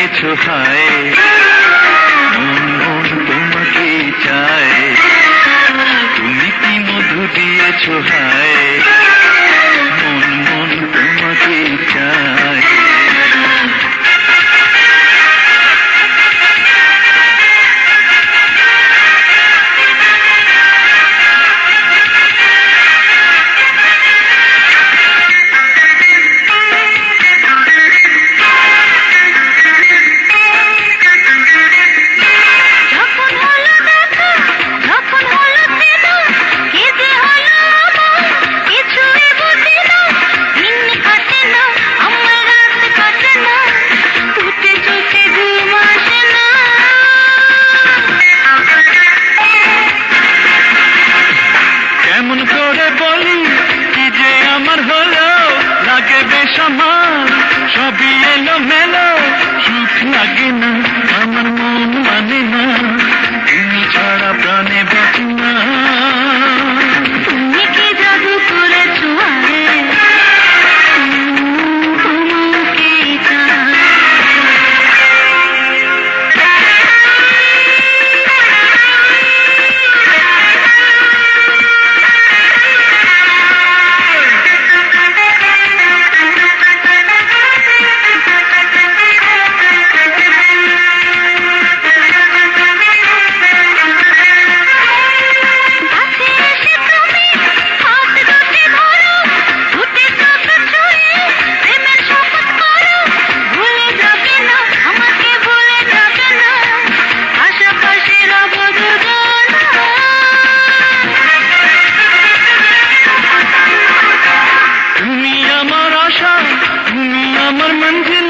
দিয়েছো হায়, মন মন তোমাকে চায়, তুমি কি মধু দিয়েছো হায়, মন মন তোমাকে চায়। সবই এলো মেলো, সুখ লাগে না, আমার মন মানে না, তুমি ছাড়া প্রাণে বাঁচি না। তুমি কি জাদু করেছো তোমাকে চাই। আমার মঞ্জিল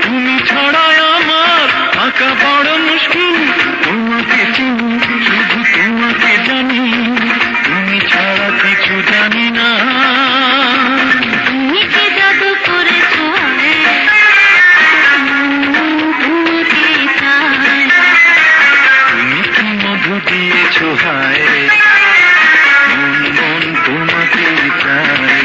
তুমি ছড়ায় আমার আঁকা বড় মুশকিল, তোমাকে চিনি শুধু তোমাকে জানি, তুমি ছাড়া কিছু জানি না। তুমি কি জাদু করেছো তোমাকে চাই, তুমি কি মধু দিয়েছো হায়, মন মন তোমাকে চায়।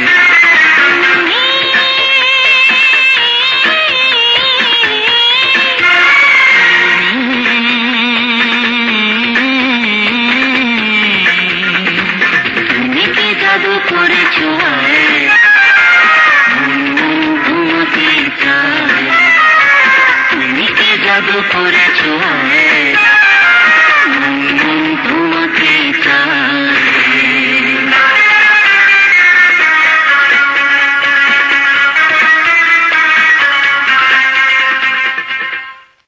জাদু করেছো তোমাকে চাই, তুমি কি জাদু করেছো।